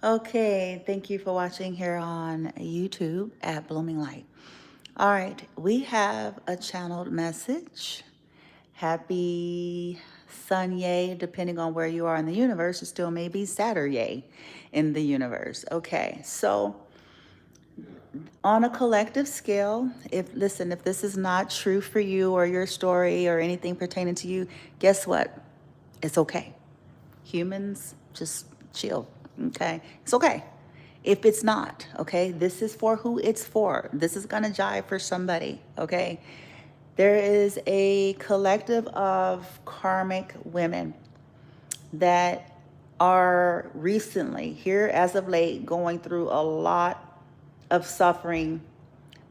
Okay, thank you for watching here on YouTube at Blooming Light. All right, we have a channeled message. Happy Sunday, depending on where you are in the universe. It still may be Saturday in the universe. Okay, so on a collective scale, if this is not true for you or your story or anything pertaining to you, guess what? It's okay. Humans, just chill, okay? It's okay. If it's not, okay, this is for who it's for. This is gonna jive for somebody, okay? There is a collective of karmic women that are recently, here as of late, going through a lot of suffering,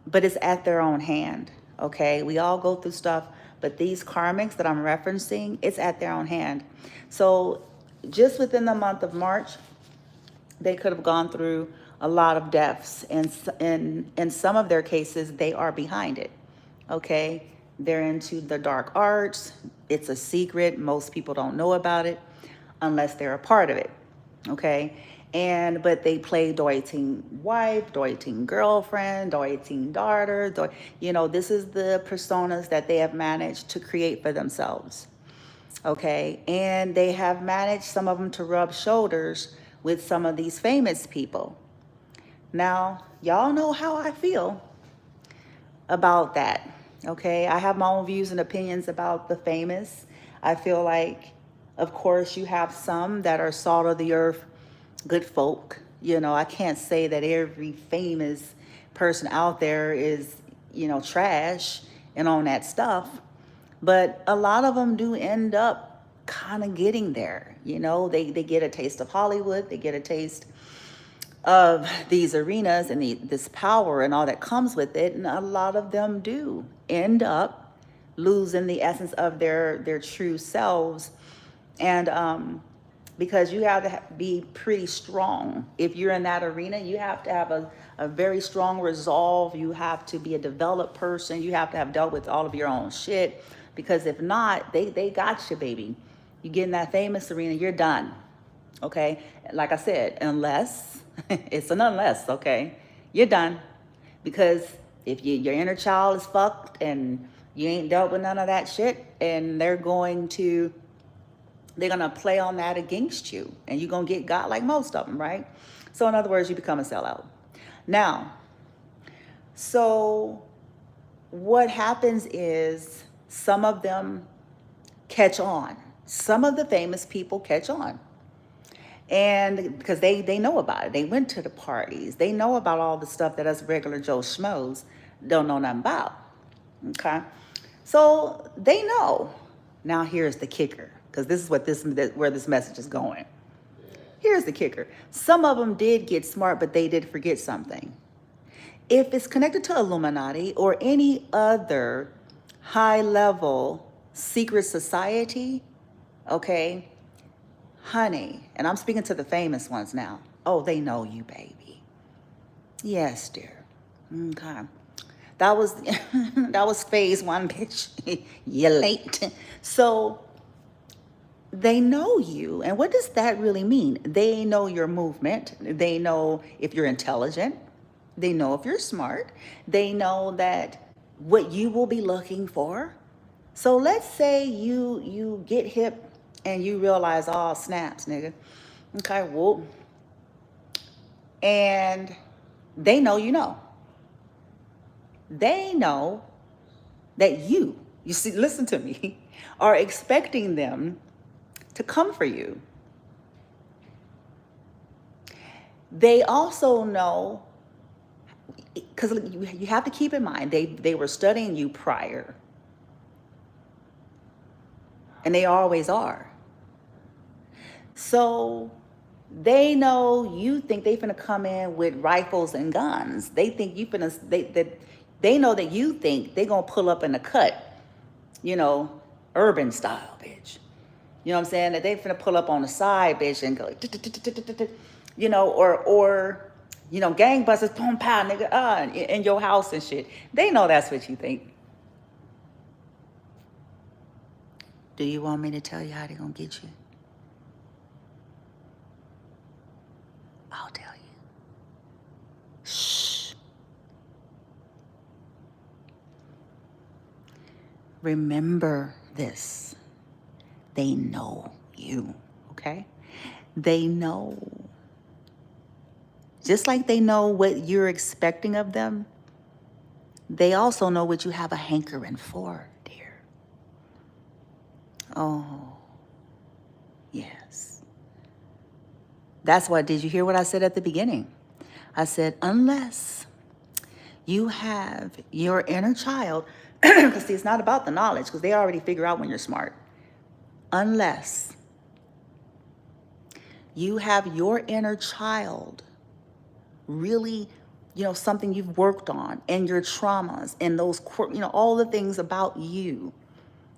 but it's at their own hand, okay? We all go through stuff, but these karmics that I'm referencing, it's at their own hand. So just within the month of March, they could have gone through a lot of deaths, and in some of their cases, they are behind it, okay? They're into the dark arts. It's a secret. Most people don't know about it unless they're a part of it, okay? But they play doiting wife, doiting girlfriend, doiting daughter, this is the personas that they have managed to create for themselves, okay? And they have managed, some of them, to rub shoulders with some of these famous people. Now, y'all know how I feel about that, okay? I have my own views and opinions about the famous. I feel like, of course, you have some that are salt of the earth, good folk. I can't say that every famous person out there is, trash and on that stuff. But a lot of them do end up kind of getting there. They get a taste of Hollywood. They get a taste of these arenas and this power and all that comes with it. And a lot of them do end up losing the essence of their true selves. And because you have to be pretty strong. If you're in that arena, you have to have a very strong resolve. You have to be a developed person. You have to have dealt with all of your own shit. Because if not, they got you, baby. You get in that famous arena, you're done. Okay? Like I said, unless, it's an unless, okay? You're done. Because if your inner child is fucked and you ain't dealt with none of that shit, and they're gonna play on that against you, and you're gonna get got like most of them, right? So in other words, you become a sellout. Now, so what happens is some of them catch on. Some of the famous people catch on. And because they know about it. They went to the parties. They know about all the stuff that us regular Joe Schmoes don't know nothing about. Okay? So they know. Now here's the kicker, because this is where this message is going. Here's the kicker. Some of them did get smart, but they did forget something. If it's connected to Illuminati or any other high-level secret society, okay, honey, and I'm speaking to the famous ones now. Oh, they know you, baby. Yes, dear. Okay. That was that was phase one, bitch. You're late. So they know you. And what does that really mean? They know your movement. They know if you're intelligent. They know if you're smart. They know that what you will be looking for. So let's say you get hip and you realize, oh, snaps, nigga. Okay, whoop. And they know you know. They know that you see, listen to me, are expecting them to come for you. They also know, because you have to keep in mind, they were studying you prior. And they always are. So they know you think they finna come in with rifles and guns. They think you finna, they know that you think they gonna pull up in the cut, urban style, bitch. You know what I'm saying? That they finna pull up on the side, bitch, and go, or gangbusters, boom, pow, nigga, in your house and shit. They know that's what you think. Do you want me to tell you how they gonna get you? Shh. Remember this. They know you, okay? They know. Just like they know what you're expecting of them, they also know what you have a hankering for, dear. Oh, yes. That's why, did you hear what I said at the beginning? I said, unless you have your inner child, because see, it's not about the knowledge, because they already figure out when you're smart. Unless you have your inner child really, something you've worked on, and your traumas and those, all the things about you,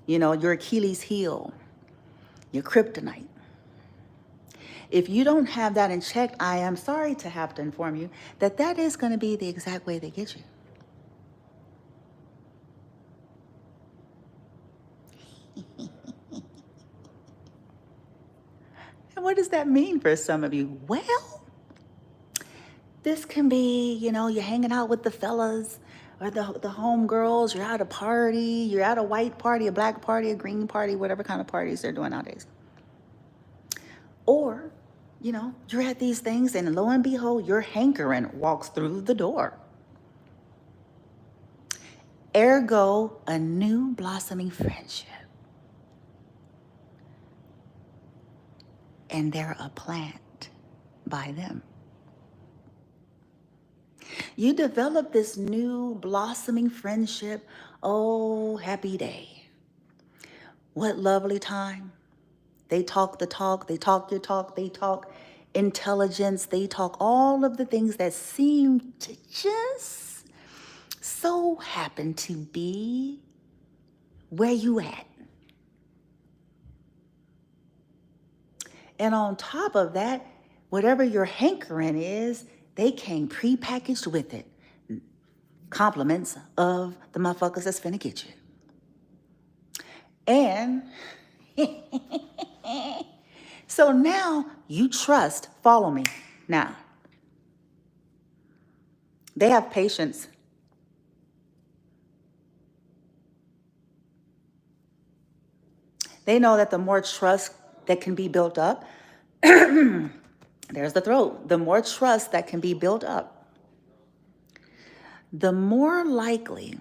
your Achilles heel, your kryptonite. If you don't have that in check, I am sorry to have to inform you that that is going to be the exact way they get you. And what does that mean for some of you? Well, this can be, you're hanging out with the fellas or the homegirls, you're at a party, you're at a white party, a black party, a green party, whatever kind of parties they're doing nowadays. Or, you're at these things and lo and behold, your hankering walks through the door. Ergo, a new blossoming friendship. And they're a plant by them. You develop this new blossoming friendship. Oh, happy day. What lovely time. They talk the talk, they talk your talk, they talk intelligence, they talk all of the things that seem to just so happen to be where you at. And on top of that, whatever your hankering is, they came prepackaged with it. Compliments of the motherfuckers that's finna get you. And so now you trust, follow me. Now, they have patience. They know that the more trust that can be built up, there's the throat, the more trust that can be built up, the more likely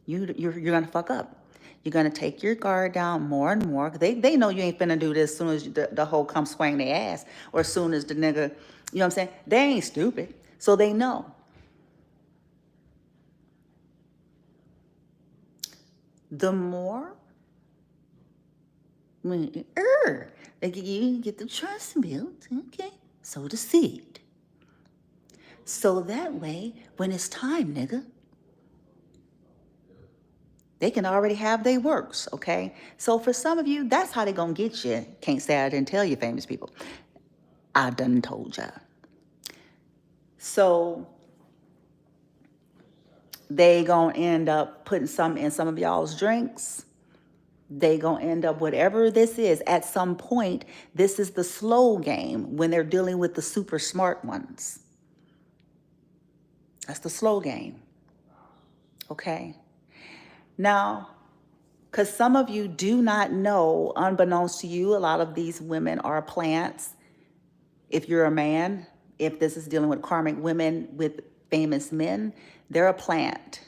you're going to fuck up. You're going to take your guard down more and more. They know you ain't finna do this as soon as the hoe comes swing their ass, or as soon as the nigga, you know what I'm saying? They ain't stupid. So they know. The more, you get the trust built, okay? Sow the seed. So that way, when it's time, nigga, they can already have their works, okay? So for some of you, that's how they gonna get you. Can't say I didn't tell you, famous people. I done told ya. So they gonna end up putting some in some of y'all's drinks. They gonna end up, whatever this is, at some point, this is the slow game when they're dealing with the super smart ones. That's the slow game, okay? Now, because some of you do not know, unbeknownst to you, a lot of these women are plants. If you're a man, if this is dealing with karmic women with famous men, they're a plant.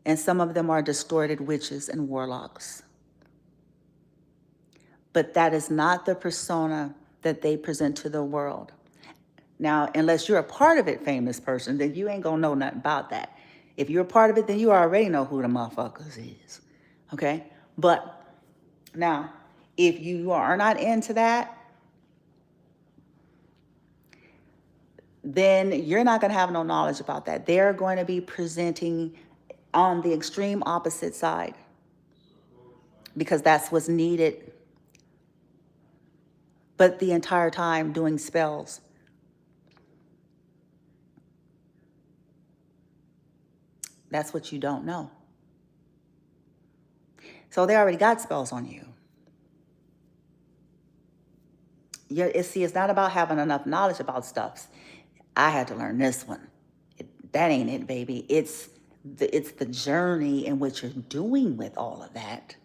And some of them are distorted witches and warlocks. But that is not the persona that they present to the world. Now, unless you're a part of it, famous person, then you ain't gonna know nothing about that. If you're a part of it, then you already know who the motherfuckers is, okay? But now, if you are not into that, then you're not gonna have no knowledge about that. They're going to be presenting on the extreme opposite side because that's what's needed. But the entire time doing spells. That's what you don't know. So they already got spells on you. Yeah, see, it's not about having enough knowledge about stuff. I had to learn this one. That ain't it, baby. It's the journey in what you're doing with all of that.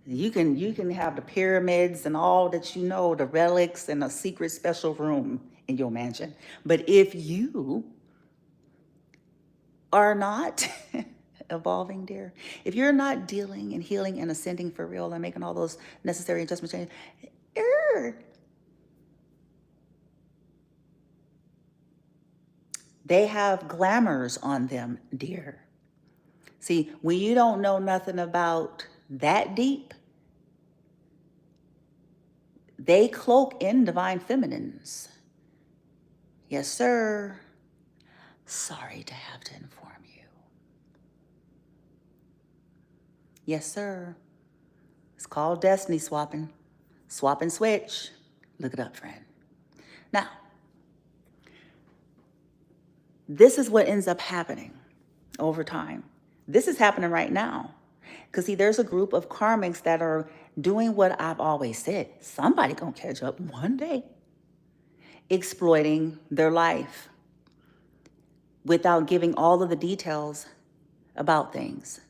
You can have the pyramids and all that, you know, the relics and a secret special room in your mansion. But if you are not evolving, dear, if you're not dealing and healing and ascending for real and making all those necessary adjustments, they have glamours on them, dear. See, when you don't know nothing about that deep, they cloak in divine feminines. Yes, sir. Sorry to have to inform you. Yes, sir. It's called destiny swapping. Swap and switch. Look it up, friend. Now, this is what ends up happening over time. This is happening right now. Because see, there's a group of karmics that are doing what I've always said. Somebody gonna catch up one day. Exploiting their life without giving all of the details about things.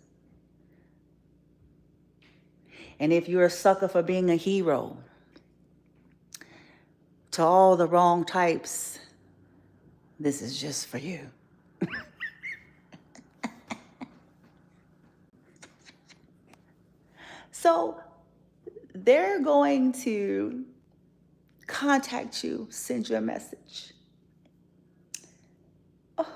And if you're a sucker for being a hero to all the wrong types, this is just for you. So they're going to contact you, send you a message. Oh,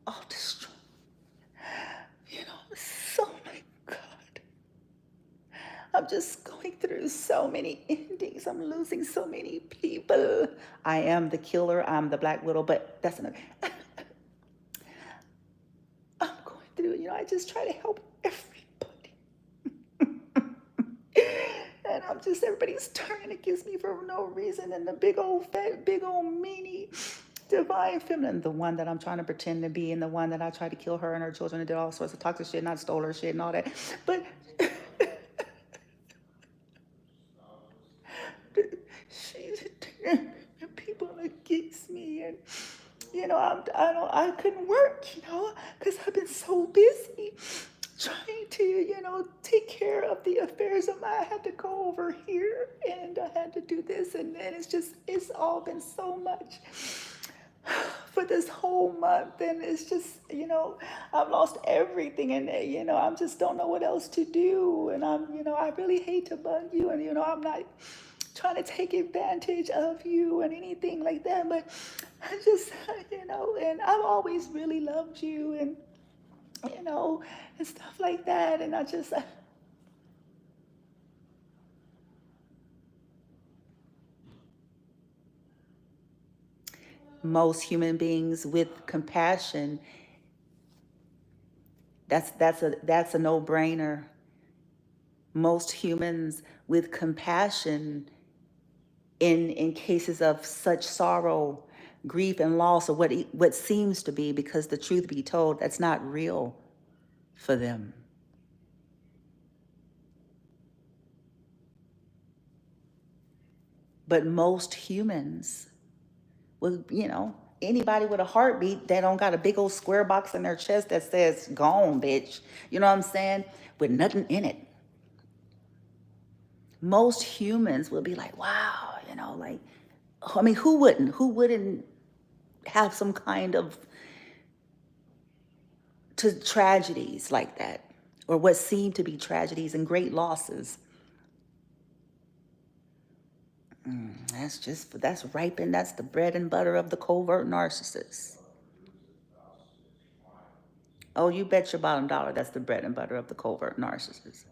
I'll destroy. You know, so my God. I'm just going through so many endings. I'm losing so many people. I am the killer. I'm the Black Widow, but that's another. I'm going through, you know, I just try to help everybody. And I'm just, everybody's turning against me for no reason. And the big old fat, big old meanie divine feminine, the one that I'm trying to pretend to be, and the one that I tried to kill her and her children and did all sorts of toxic shit, and I stole her shit and all that. But she's people against me, and you know, I couldn't work, you know, because I've been so busy trying to, you know, take care of the affairs of my, I had to go over here and I had to do this, and then it's all been so much for this whole month, and it's just, you know, I've lost everything, and you know, I just don't know what else to do, and you know, I really hate to bug you, and you know, I'm not trying to take advantage of you and anything like that, but I just, you know, and I've always really loved you, and you know, and stuff like that, and I just, most human beings with compassion, that's a no-brainer. Most humans with compassion in cases of such sorrow, grief, and loss, or what seems to be, because the truth be told, that's not real for them. But most humans, well, you know, anybody with a heartbeat that don't got a big old square box in their chest that says "gone, bitch," you know what I'm saying, with nothing in it. Most humans will be like, wow, you know, like, I mean, who wouldn't? Who wouldn't have some kind of tragedies like that, or what seem to be tragedies and great losses? That's ripened. That's the bread and butter of the covert narcissist. Oh, you bet your bottom dollar that's the bread and butter of the covert narcissist.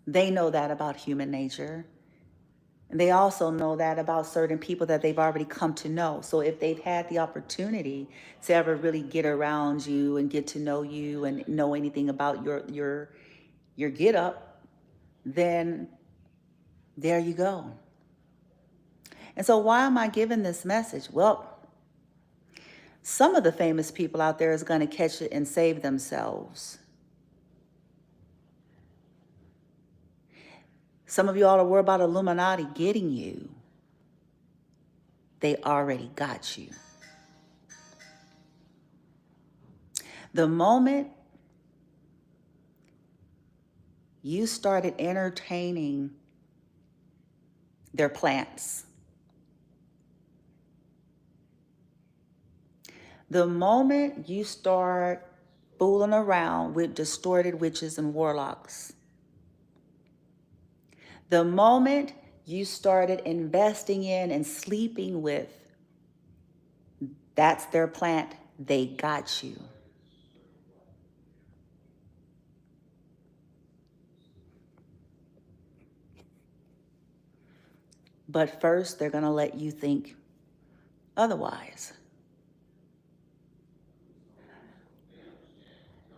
They know that about human nature. And they also know that about certain people that they've already come to know. So if they've had the opportunity to ever really get around you and get to know you and know anything about your get up, then there you go. And so why am I giving this message? Well, Some of the famous people out there is going to catch it and save themselves. Some of y'all are worried about Illuminati getting you. They already got you. The moment you started entertaining their plants, the moment you start fooling around with distorted witches and warlocks, the moment you started investing in and sleeping with, that's their plant, they got you. But first, they're going to let you think otherwise.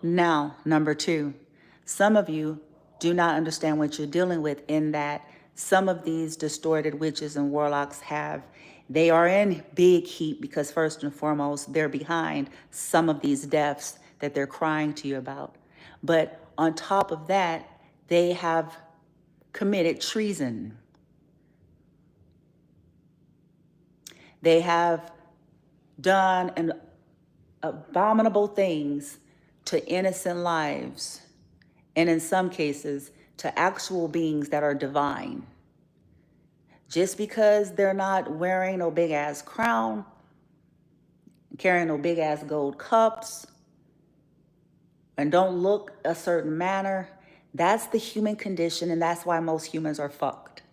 Now, number two, some of you do not understand what you're dealing with, in that some of these distorted witches and warlocks they are in big heat because first and foremost, they're behind some of these deaths that they're crying to you about. But on top of that, they have committed treason. They have done abominable things to innocent lives, and in some cases, to actual beings that are divine. Just because they're not wearing no big ass crown, carrying no big ass gold cups, and don't look a certain manner, that's the human condition, and that's why most humans are fucked.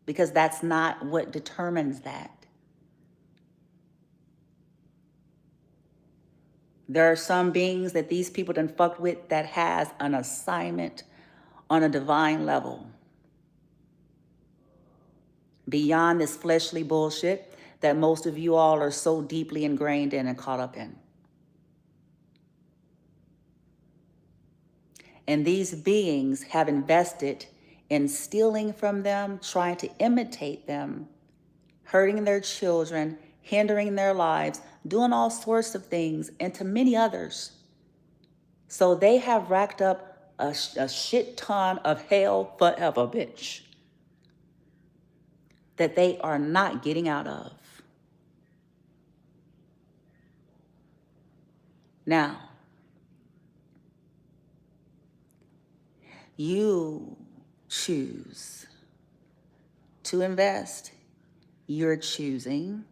Because that's not what determines that. There are some beings that these people done fucked with that has an assignment on a divine level, beyond this fleshly bullshit that most of you all are so deeply ingrained in and caught up in. And these beings have invested in stealing from them, trying to imitate them, hurting their children, hindering their lives, doing all sorts of things, and to many others. So they have racked up a shit ton of hell forever, bitch, that they are not getting out of. Now, you choose to invest. You're choosing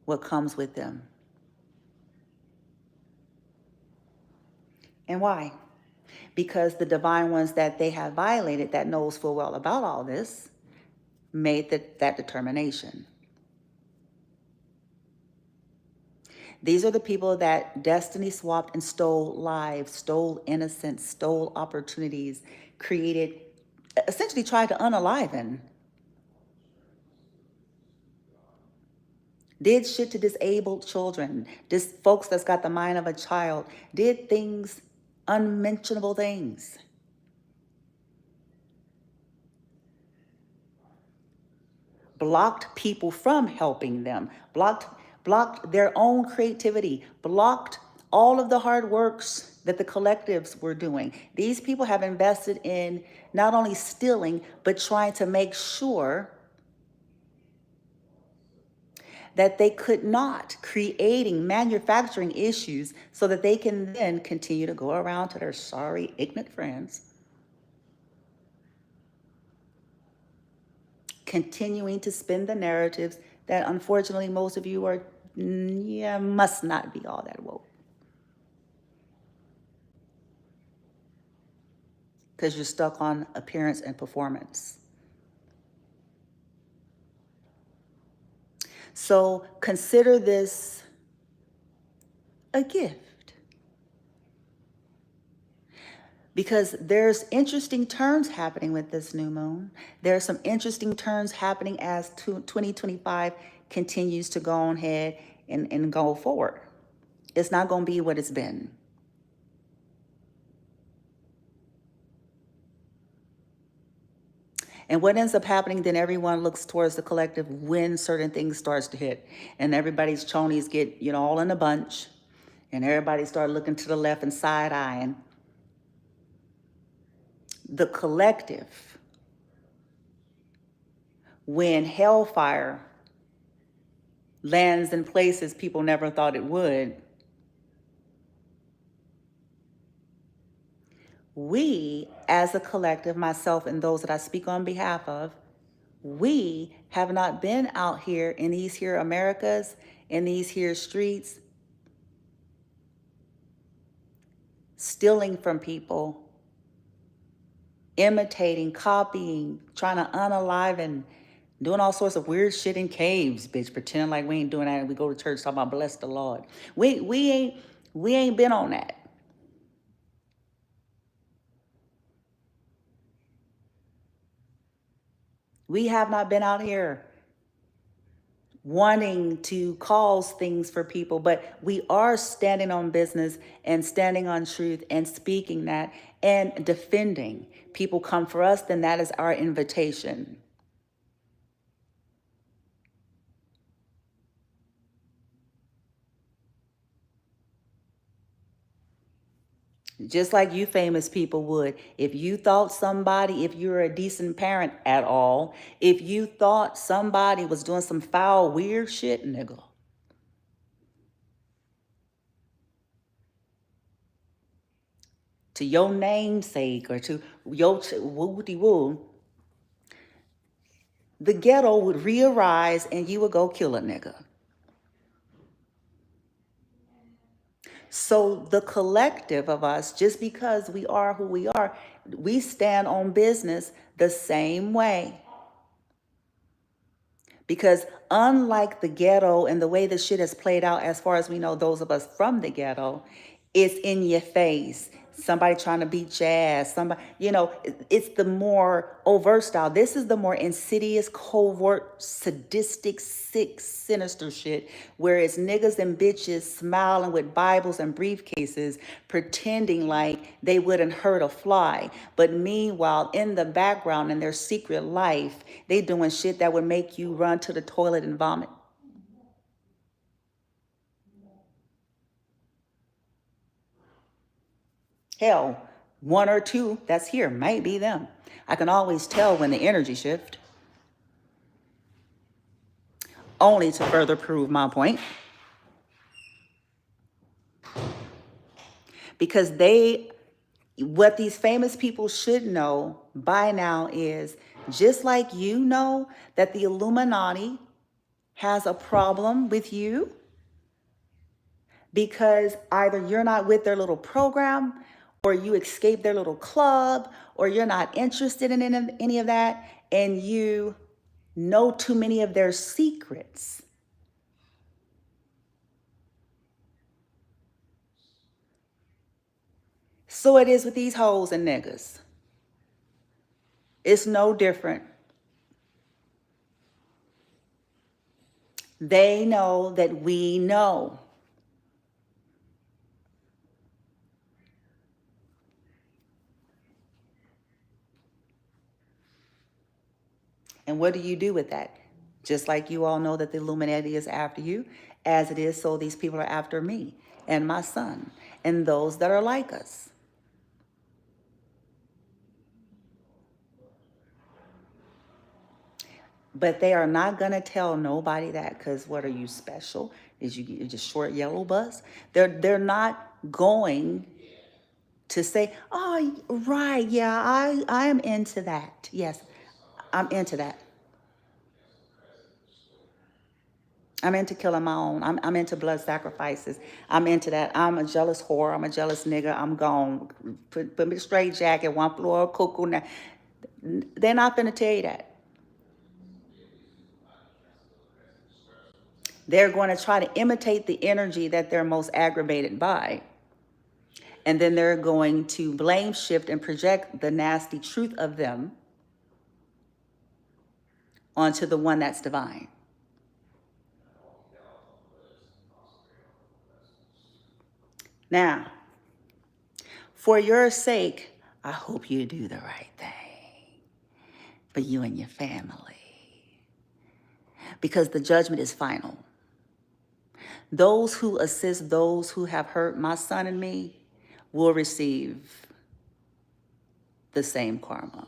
what comes with them. And why? Because the divine ones that they have violated, that knows full well about all this, made that determination. These are the people that destiny swapped and stole lives, stole innocence, stole opportunities, created, essentially tried to unaliven. Did shit to disabled children, folks that's got the mind of a child, did things, unmentionable things. Blocked people from helping them, blocked their own creativity, blocked all of the hard works that the collectives were doing. These people have invested in not only stealing, but trying to make sure that they could not, creating, manufacturing issues so that they can then continue to go around to their sorry, ignorant friends, continuing to spin the narratives that unfortunately most of you are, must not be all that woke. Because you're stuck on appearance and performance. So consider this a gift. Because there's interesting turns happening with this new moon. There's some interesting turns happening as 2025 continues to go on ahead and go forward. It's not going to be what it's been. And what ends up happening, then everyone looks towards the collective when certain things starts to hit. And everybody's chonies get, all in a bunch. And everybody start looking to the left and side-eyeing. The collective, when hellfire lands in places people never thought it would, we, as a collective, myself and those that I speak on behalf of, we have not been out here in these here Americas, in these here streets, stealing from people, imitating, copying, trying to unalive and doing all sorts of weird shit in caves, bitch, pretending like we ain't doing that and we go to church talking about bless the Lord. We ain't been on that. We have not been out here wanting to cause things for people, but we are standing on business and standing on truth and speaking that and defending. People come for us, then that is our invitation. Just like you famous people would. If you thought somebody, if you're a decent parent at all, if you thought somebody was doing some foul, weird shit, nigga, to your namesake or to your woo-de-woo, the ghetto would re-arise and you would go kill a nigga. So the collective of us, just because we are who we are, we stand on business the same way. Because unlike the ghetto and the way the shit has played out, as far as we know, those of us from the ghetto, it's in your face. Somebody trying to beat your ass. Somebody, it's the more overt style. This is the more insidious, covert, sadistic, sick, sinister shit, where it's niggas and bitches smiling with Bibles and briefcases, pretending like they wouldn't hurt a fly. But meanwhile, in the background, in their secret life, they doing shit that would make you run to the toilet and vomit. Hell, one or two that's here might be them. I can always tell when the energy shift. Only to further prove my point. Because what these famous people should know by now is, just like you know that the Illuminati has a problem with you because either you're not with their little program, or you escape their little club, or you're not interested in any of that, and you know too many of their secrets. So it is with these hoes and niggas. It's no different. They know that we know. And what do you do with that? Just like you all know that the Illuminati is after you, as it is, so these people are after me and my son and those that are like us. But they are not going to tell nobody that, because what are you, special? Is you just short yellow bus? They're not going to say, oh, right, yeah, I am into that. Yes, I'm into that. I'm into killing my own. I'm into blood sacrifices. I'm into that. I'm a jealous whore. I'm a jealous nigga. I'm gone. Put me a straight jacket, one floor of cuckoo. They're not going to tell you that. They're going to try to imitate the energy that they're most aggravated by. And then they're going to blame shift and project the nasty truth of them onto the one that's divine. Now, for your sake, I hope you do the right thing. but you and your family. Because the judgment is final. Those who assist those who have hurt my son and me will receive the same karma.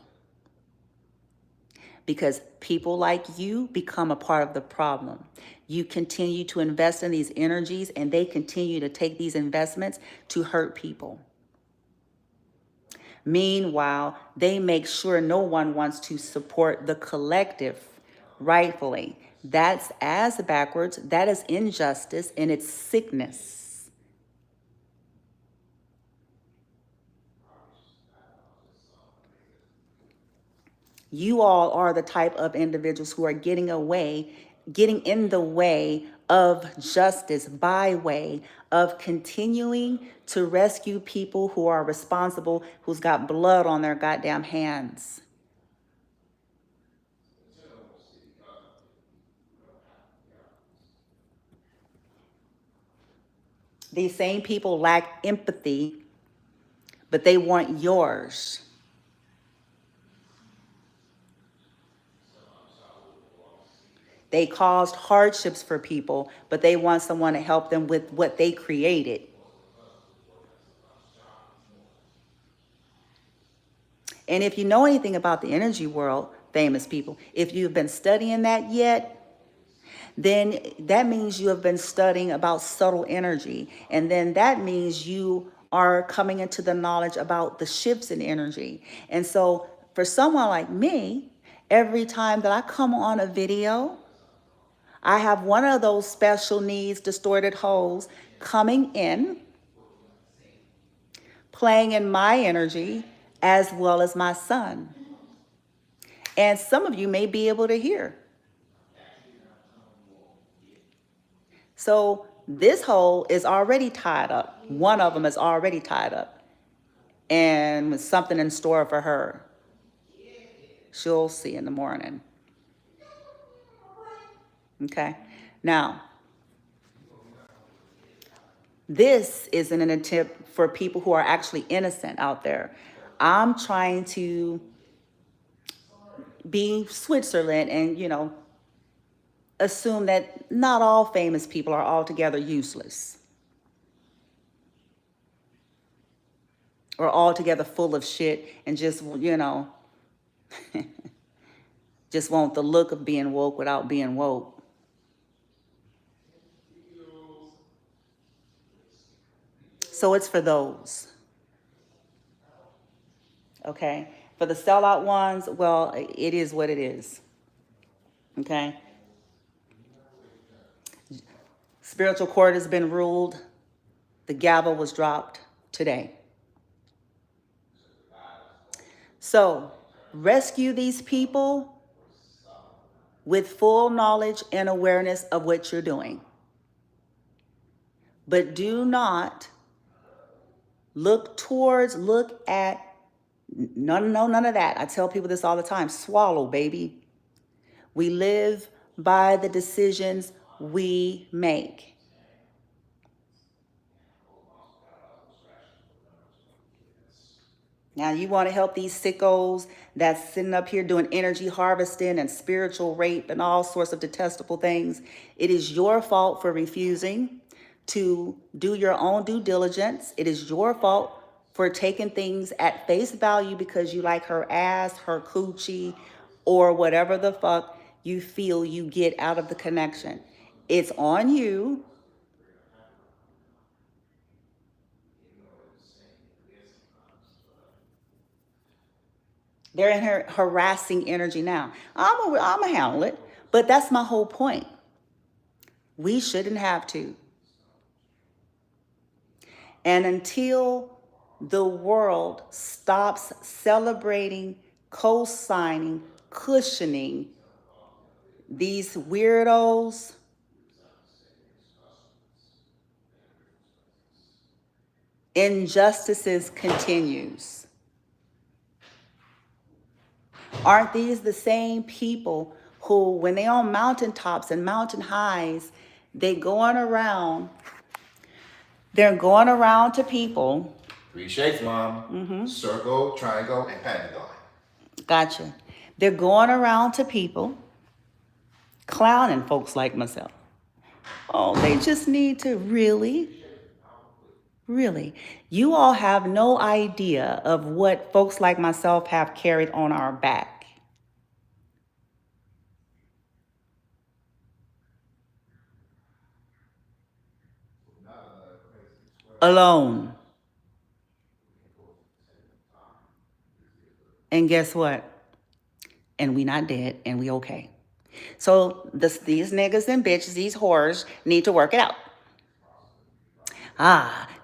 Because people like you become a part of the problem. You continue to invest in these energies, and they continue to take these investments to hurt people. Meanwhile, they make sure no one wants to support the collective rightfully. That's as backwards. That is injustice, and it's sickness. You all are the type of individuals who are getting in the way of justice by way of continuing to rescue people who are responsible, who's got blood on their goddamn hands. These same people lack empathy, but they want yours. They caused hardships for people, but they want someone to help them with what they created. And if you know anything about the energy world, famous people, if you've been studying that yet, then that means you have been studying about subtle energy. And then that means you are coming into the knowledge about the shifts in energy. And so for someone like me, every time that I come on a video, I have one of those special needs distorted holes coming in, playing in my energy as well as my son. And some of you may be able to hear. So this hole is already tied up. One of them is already tied up. And with something in store for her. She'll see in the morning. Okay. Now, this isn't an attempt for people who are actually innocent out there. I'm trying to be Switzerland and, assume that not all famous people are altogether useless or altogether full of shit and just, just want the look of being woke without being woke. So it's for those. Okay? For the sellout ones, well, it is what it is. Okay? Spiritual court has been ruled. The gavel was dropped today. So, rescue these people with full knowledge and awareness of what you're doing. But do not look at, none of that. I tell people this all the time. Swallow, baby. We live by the decisions we make. Now, you want to help these sickos that's sitting up here doing energy harvesting and spiritual rape and all sorts of detestable things. It is your fault for refusing to do your own due diligence. It is your fault for taking things at face value because you like her ass, her coochie, or whatever the fuck you feel you get out of the connection. It's on you. They're in her harassing energy now. I'm gonna handle it, but that's my whole point. We shouldn't have to. And until the world stops celebrating, co-signing, cushioning these weirdos, injustices continues. Aren't these the same people who, when they're on mountaintops and mountain highs, they're going around to people. 3 shapes, Mom. Circle, triangle, and pentagon. Gotcha. They're going around to people, clowning folks like myself. Oh, they just need to really, really. You all have no idea of what folks like myself have carried on our back. Alone. And guess what? And we not dead and we okay. So these niggas and bitches, these whores need to work it out.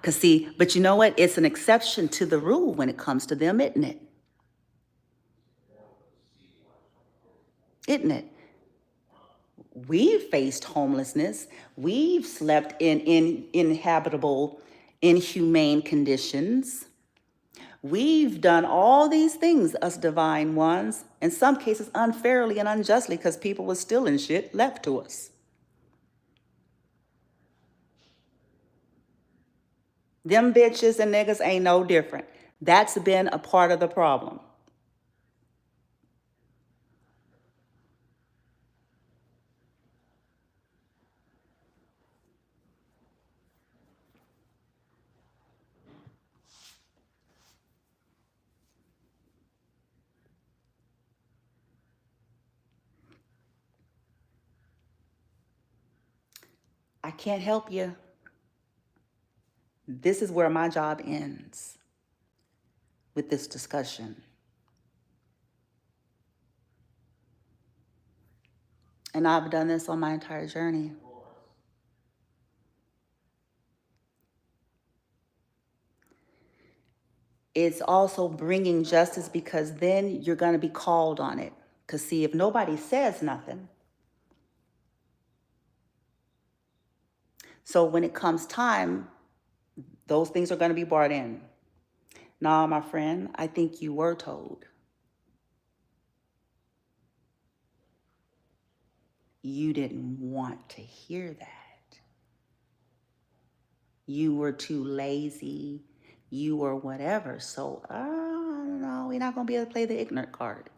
Cause see, but you know what? It's an exception to the rule when it comes to them, isn't it? Isn't it? We've faced homelessness. We've slept in inhabitable, inhumane conditions. We've done all these things, us divine ones, in some cases unfairly and unjustly, because people were stealing shit left to us. Them bitches and niggas ain't no different. That's been a part of the problem. I can't help you. This is where my job ends with this discussion. And I've done this on my entire journey. It's also bringing justice, because then you're going to be called on it. Because see, if nobody says nothing, so when it comes time, those things are going to be brought in. Nah, my friend, I think you were told. You didn't want to hear that. You were too lazy. You were whatever. So, no, we're not going to be able to play the ignorant card.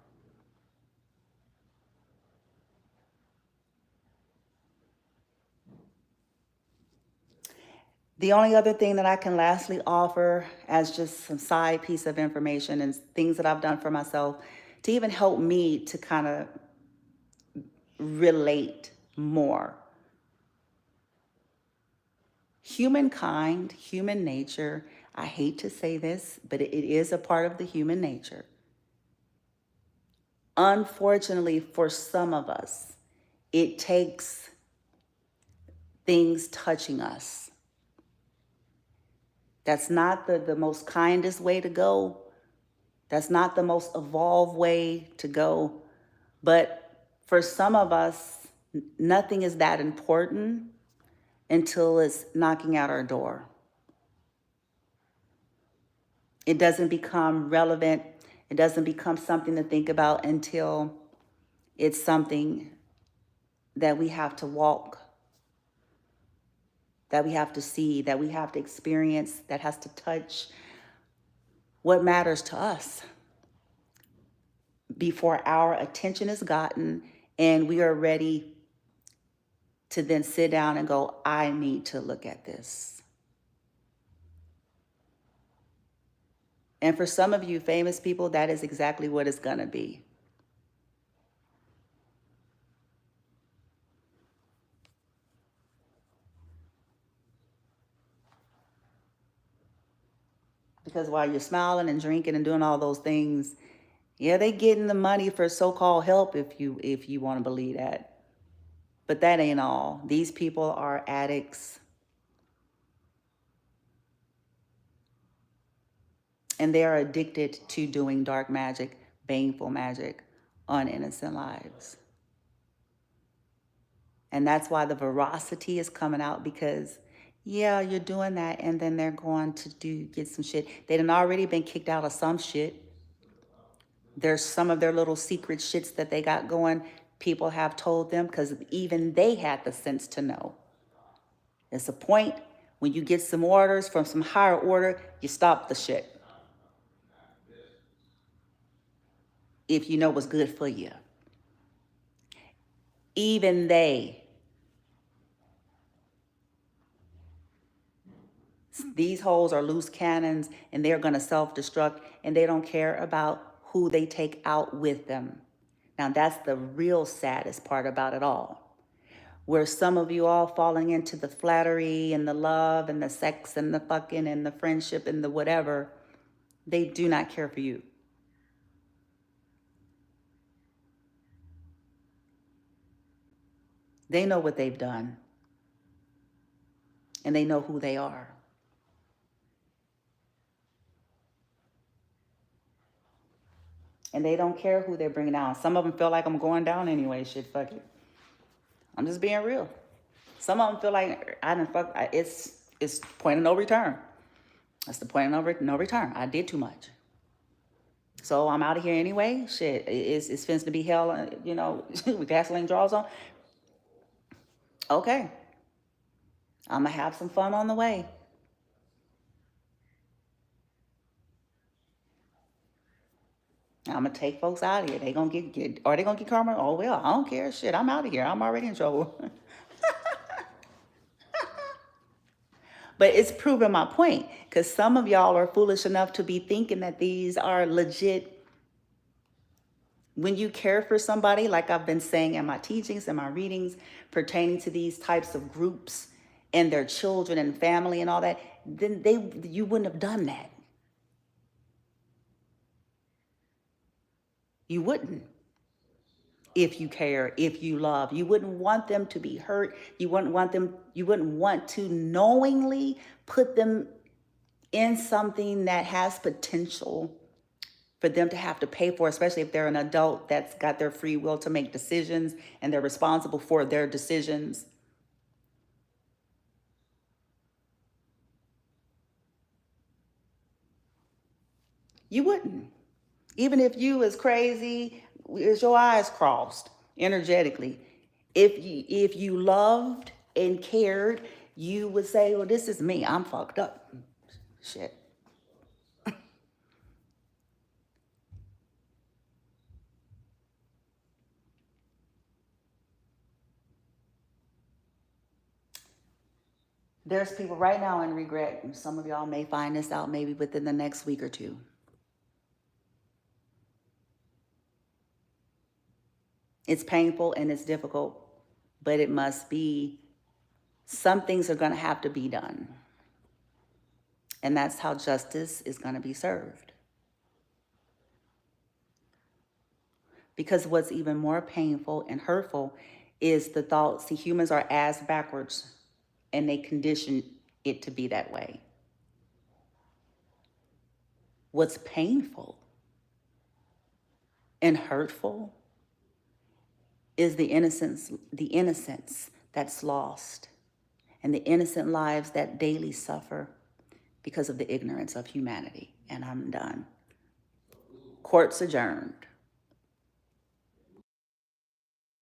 The only other thing that I can lastly offer as just some side piece of information and things that I've done for myself to even help me to kind of relate more. Humankind, human nature, I hate to say this, but it is a part of the human nature. Unfortunately, for some of us, it takes things touching us. That's not the most kindest way to go. That's not the most evolved way to go. But for some of us, nothing is that important until it's knocking at our door. It doesn't become relevant. It doesn't become something to think about until it's something that we have to walk, that we have to see, that we have to experience, that has to touch what matters to us before our attention is gotten and we are ready to then sit down and go, I need to look at this. And for some of you famous people, that is exactly what it's going to be. Because while you're smiling and drinking and doing all those things, yeah, they getting the money for so-called help if you want to believe that. But that ain't all. These people are addicts. And they are addicted to doing dark magic, baneful magic on innocent lives. And that's why the veracity is coming out, because yeah, you're doing that, and then they're going to get some shit. They done already been kicked out of some shit. There's some of their little secret shits that they got going. People have told them, because even they had the sense to know. It's a point when you get some orders from some higher order, you stop the shit. if you know what's good for you. Even these hoes are loose cannons, and they're going to self-destruct, and they don't care about who they take out with them. Now, that's the real saddest part about it all. Where some of you all falling into the flattery and the love and the sex and the fucking and the friendship and the whatever, they do not care for you. They know what they've done, and they know who they are. And they don't care who they're bringing down. Some of them feel like I'm going down anyway. Shit, fuck it. I'm just being real. Some of them feel like I didn't fuck. It's point of no return. That's the point of no return. I did too much. So I'm out of here anyway. Shit, it's finna to be hell, you know, with gasoline draws on. Okay. I'm going to have some fun on the way. I'm going to take folks out of here. They going to get, are they going to get karma? Oh, well, I don't care. Shit, I'm out of here. I'm already in trouble. But it's proving my point, because some of y'all are foolish enough to be thinking that these are legit. When you care for somebody, like I've been saying in my teachings and my readings pertaining to these types of groups and their children and family and all that, then you wouldn't have done that. You wouldn't. If you care, if you love, you wouldn't want them to be hurt. You wouldn't want to knowingly put them in something that has potential for them to have to pay for, especially if they're an adult that's got their free will to make decisions and they're responsible for their decisions. You wouldn't. Even if you was crazy, is your eyes crossed energetically. If you loved and cared, you would say, well, this is me. I'm fucked up. Shit. There's people right now in regret. And some of y'all may find this out maybe within the next week or two. It's painful and it's difficult, but it must be. Some things are going to have to be done. And that's how justice is going to be served. Because what's even more painful and hurtful is the thought. See, humans are ass backwards, and they condition it to be that way. What's painful and hurtful is the innocence that's lost, and the innocent lives that daily suffer because of the ignorance of humanity. And I'm done. Court's adjourned.